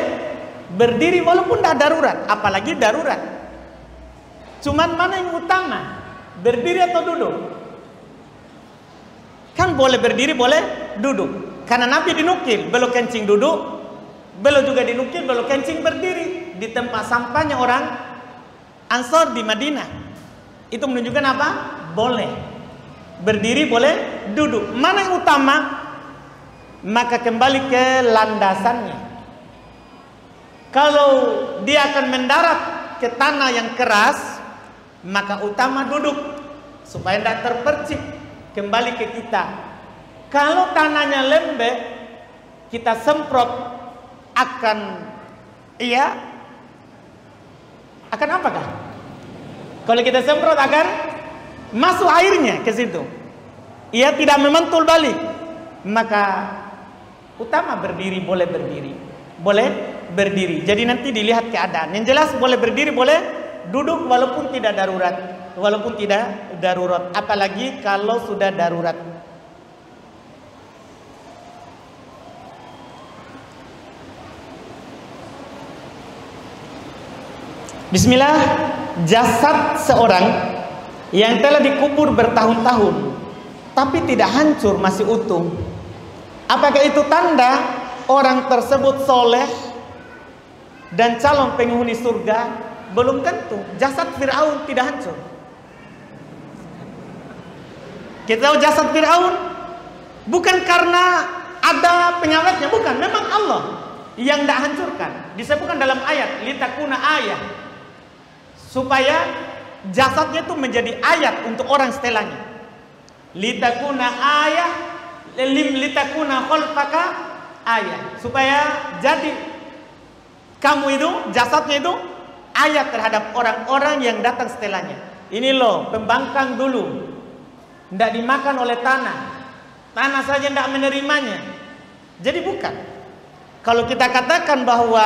berdiri walaupun tidak darurat, apalagi darurat. Cuman mana yang utama, berdiri atau duduk? Kan boleh berdiri, boleh duduk. Karena Nabi dinukil, beliau kencing duduk, beliau juga dinukil, beliau kencing berdiri di tempat sampahnya orang Ansor di Madinah. Itu menunjukkan apa? Boleh berdiri, boleh duduk. Mana yang utama? Maka kembali ke landasannya. Kalau dia akan mendarat ke tanah yang keras, maka utama duduk supaya tidak terpercik. Kembali ke kita, Kalau tanahnya lembek, kita semprot akan akan apakah? Kalau kita semprot akan masuk airnya ke situ. Ia tidak memantul balik. Maka utama berdiri, boleh berdiri. Boleh berdiri. Jadi nanti dilihat keadaan. Yang jelas boleh berdiri, boleh duduk walaupun tidak darurat. Walaupun tidak darurat. Apalagi kalau sudah darurat. Bismillah, jasad seorang yang telah dikubur bertahun-tahun tapi tidak hancur, masih utuh. Apakah itu tanda orang tersebut soleh dan calon penghuni surga? Belum tentu. Jasad Fir'aun tidak hancur. Kita tahu jasad Fir'aun bukan karena ada pengawetnya, bukan. Memang Allah yang tidak hancurkan. Disebutkan dalam ayat litakuna ayah, supaya jasadnya itu menjadi ayat untuk orang setelahnya. Litakuna ayah, litakuna khalfaka ayat, supaya jadi kamu itu, jasadnya itu ayat terhadap orang-orang yang datang setelahnya. Ini loh, pembangkang dulu tidak dimakan oleh tanah, tanah saja tidak menerimanya. Jadi bukan. Kalau kita katakan bahwa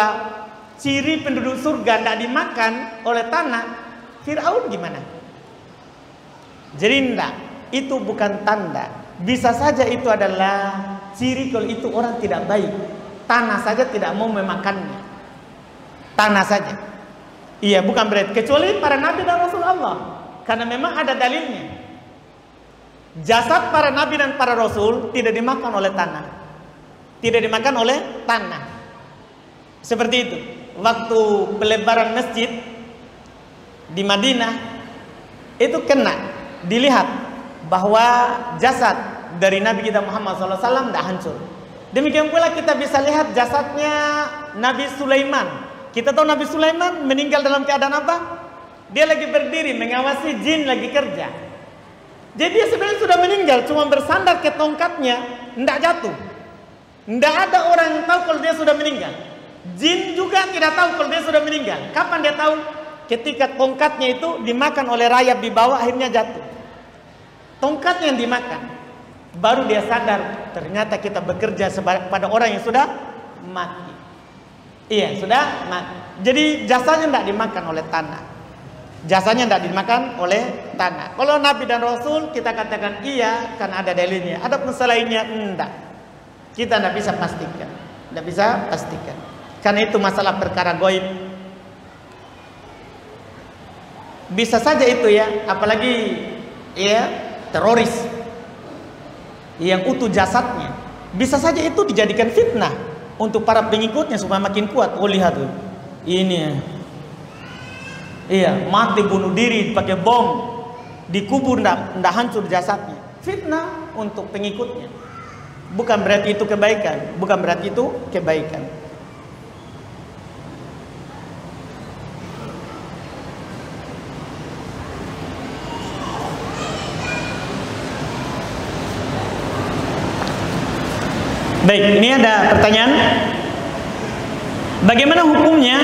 ciri penduduk surga tidak dimakan oleh tanah, Fir'aun gimana? Jadi tidak, itu bukan tanda. Bisa saja itu adalah ciri kalau itu orang tidak baik. Tanah saja tidak mau memakannya. Tanah saja. Iya, bukan berarti. Kecuali para nabi dan rasul Allah. Karena memang ada dalilnya. Jasad para nabi dan para rasul tidak dimakan oleh tanah. Tidak dimakan oleh tanah. Seperti itu. Waktu pelebaran masjid di Madinah itu kena dilihat bahwa jasad dari Nabi kita Muhammad SAW tidak hancur. Demikian pula kita bisa lihat jasadnya Nabi Sulaiman. Kita tahu Nabi Sulaiman meninggal dalam keadaan apa? Dia lagi berdiri mengawasi jin lagi kerja. Jadi dia sebenarnya sudah meninggal, cuma bersandar ke tongkatnya, tidak jatuh. Tidak ada orang yang tahu kalau dia sudah meninggal. Jin juga tidak tahu kalau dia sudah meninggal. Kapan dia tahu? Ketika tongkatnya itu dimakan oleh rayap di bawah, akhirnya jatuh. Tongkatnya yang dimakan. Baru dia sadar, ternyata kita bekerja pada orang yang sudah mati. Iya, sudah mati. Jadi jasanya tidak dimakan oleh tanah. Jasanya tidak dimakan oleh tanah. Kalau Nabi dan Rasul kita katakan iya, kan ada dalilnya. Ada pun selainnya enggak. Kita tidak bisa pastikan. Tidak bisa pastikan. Karena itu masalah perkara gaib. Bisa saja itu ya, apalagi ya teroris yang utuh jasadnya. Bisa saja itu dijadikan fitnah untuk para pengikutnya supaya makin kuat. Oh lihat tuh, ini iya mati bunuh diri pakai bom, dikubur ndak hancur jasadnya. Fitnah untuk pengikutnya. Bukan berarti itu kebaikan, bukan berarti itu kebaikan. Baik, ini ada pertanyaan. Bagaimana hukumnya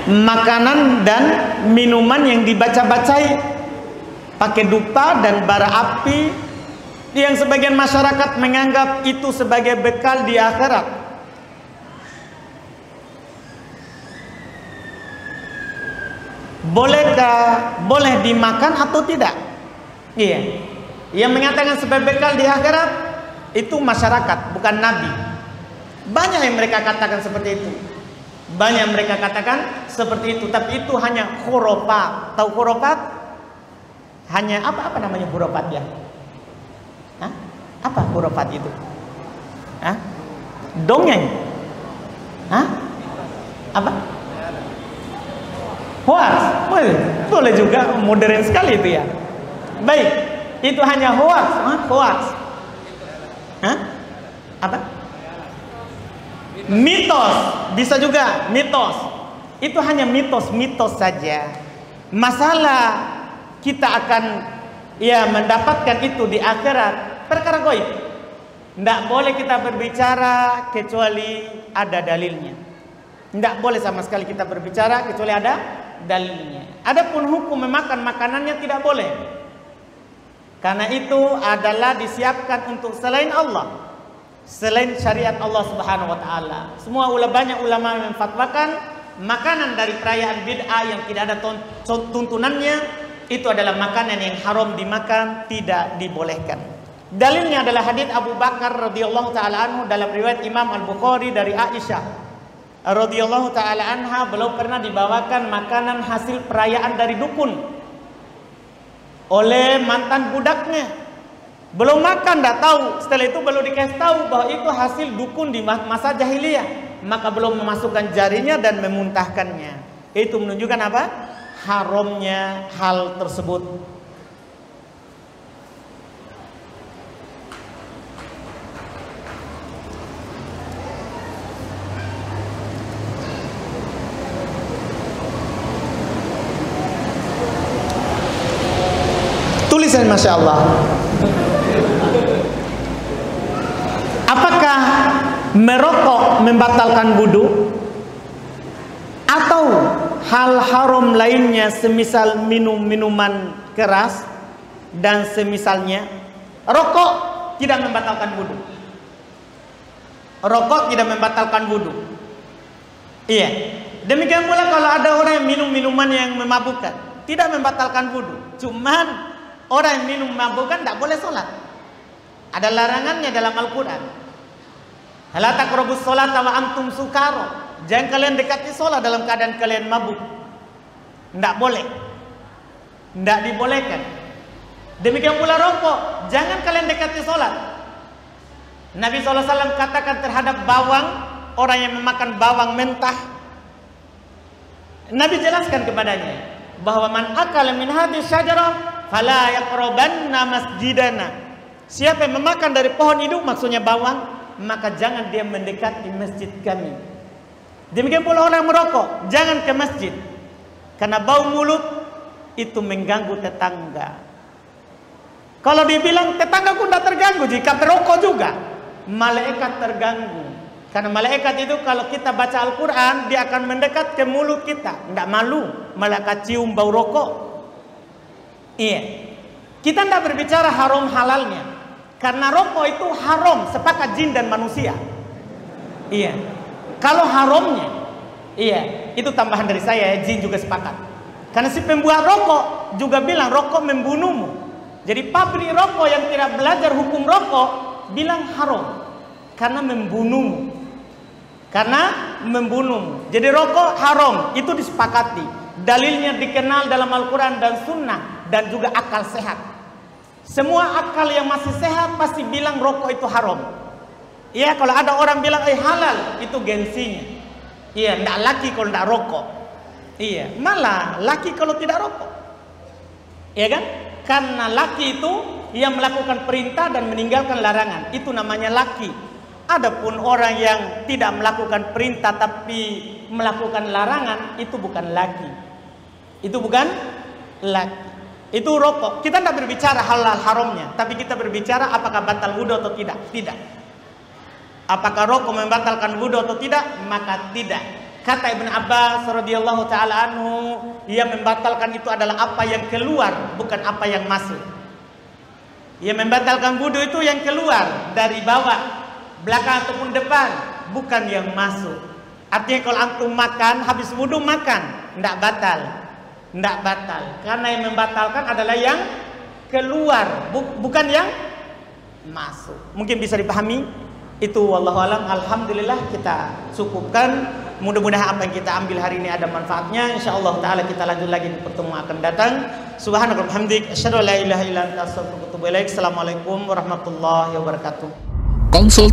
makanan dan minuman yang dibaca-bacai pakai dupa dan bara api yang sebagian masyarakat menganggap itu sebagai bekal di akhirat? Boleh dimakan atau tidak? Iya. Yang mengatakan sebagai bekal di akhirat itu masyarakat, bukan nabi. Banyak yang mereka katakan seperti itu. Banyak yang mereka katakan seperti itu, tapi itu hanya khurafat. Tahu khurafat? Hanya apa namanya khurafat ya? Hah? Apa khurafat itu? Hah? Dongeng? Hah? Apa? Hoax? Boleh juga, modern sekali itu ya. Baik, itu hanya hoax. Hoax. Hah? Apa? Mitos, bisa juga mitos. Itu hanya mitos saja. Masalah kita akan mendapatkan itu di akhirat perkara gaib. Tidak boleh kita berbicara kecuali ada dalilnya. Tidak boleh sama sekali kita berbicara kecuali ada dalilnya. Adapun hukum memakan makanannya tidak boleh. Karena itu adalah disiapkan untuk selain Allah, selain syariat Allah Subhanahu wa taala. Semua banyak ulama yang memfatwakan makanan dari perayaan bid'ah yang tidak ada tuntunannya itu adalah makanan yang haram dimakan, tidak dibolehkan. Dalilnya adalah hadits Abu Bakar radhiyallahu taala anhu dalam riwayat Imam Al-Bukhari dari Aisyah radhiyallahu taala anha, beliau pernah dibawakan makanan hasil perayaan dari dukun oleh mantan budaknya. Belum makan, tidak tahu. Setelah itu belum dikasih tahu bahwa itu hasil dukun di masa jahiliyah, maka belum memasukkan jarinya dan memuntahkannya. Itu menunjukkan apa? Haramnya hal tersebut. Tulisan Masya Allah. Apakah merokok membatalkan wudu? Atau hal haram lainnya semisal minum minuman keras dan semisalnya? Rokok tidak membatalkan wudu. Rokok tidak membatalkan wudu. Iya. Demikian pula kalau ada orang yang minum minuman yang memabukkan, tidak membatalkan wudu. Cuman orang yang minum memabukkan tidak boleh sholat. Ada larangannya dalam Al-Quran. La taqrabus sholata wa antum sukara. Jangan kalian dekati sholat dalam keadaan kalian mabuk. Tidak boleh. Tidak dibolehkan. Demikian pula rokok. Jangan kalian dekati sholat. Nabi SAW katakan terhadap bawang, orang yang memakan bawang mentah, Nabi jelaskan kepadanya bahwa man akala min hadhihi syajarah fala yaqrabanna masjidana. Siapa yang memakan dari pohon hidup, maksudnya bawang, maka jangan dia mendekati masjid kami. Demikian pula orang yang merokok, jangan ke masjid, karena bau mulut itu mengganggu tetangga. Kalau dibilang tetanggaku tidak terganggu, jika perokok juga malaikat terganggu. Karena malaikat itu kalau kita baca Al-Quran, dia akan mendekat ke mulut kita. Tidak malu malaikat cium bau rokok. Iya, kita tidak berbicara haram halalnya, karena rokok itu haram sepakat jin dan manusia. Iya. Kalau haramnya, iya, itu tambahan dari saya, jin juga sepakat. Karena si pembuat rokok juga bilang rokok membunuhmu. Jadi pabrik rokok yang tidak belajar hukum rokok bilang haram karena membunuhmu. Karena membunuhmu. Jadi rokok haram, itu disepakati. Dalilnya dikenal dalam Al-Quran dan Sunnah, dan juga akal sehat. Semua akal yang masih sehat pasti bilang rokok itu haram. Iya, kalau ada orang bilang halal, itu gengsinya. Iya, tidak laki kalau tidak rokok. Iya, malah laki kalau tidak rokok. Iya kan? Karena laki itu yang melakukan perintah dan meninggalkan larangan, itu namanya laki. Adapun orang yang tidak melakukan perintah tapi melakukan larangan, itu bukan laki. Itu bukan laki. Itu rokok. Kita tidak berbicara halal haramnya, tapi kita berbicara apakah batal wudu atau tidak. Tidak. Apakah rokok membatalkan wudu atau tidak? Maka tidak. Kata Ibn Abbas radhiyallahu taala anhu, yang membatalkan itu adalah apa yang keluar, bukan apa yang masuk. Yang membatalkan wudu itu yang keluar dari bawah, belakang ataupun depan, bukan yang masuk. Artinya kalau antum makan, habis wudu makan, tidak batal. Tidak batal. Karena yang membatalkan adalah yang keluar, bukan yang masuk. Mungkin bisa dipahami. Itu wallahu alam. Alhamdulillah kita cukupkan. Mudah-mudahan apa yang kita ambil hari ini ada manfaatnya. Insyaallah taala kita lanjut lagi di pertemuan akan datang. Subhanakallahumma wa bihamdik asyhadu an la ilaha illa anta astaghfiruka wa atubu ilaik. Assalamualaikum warahmatullahi wabarakatuh. Konsul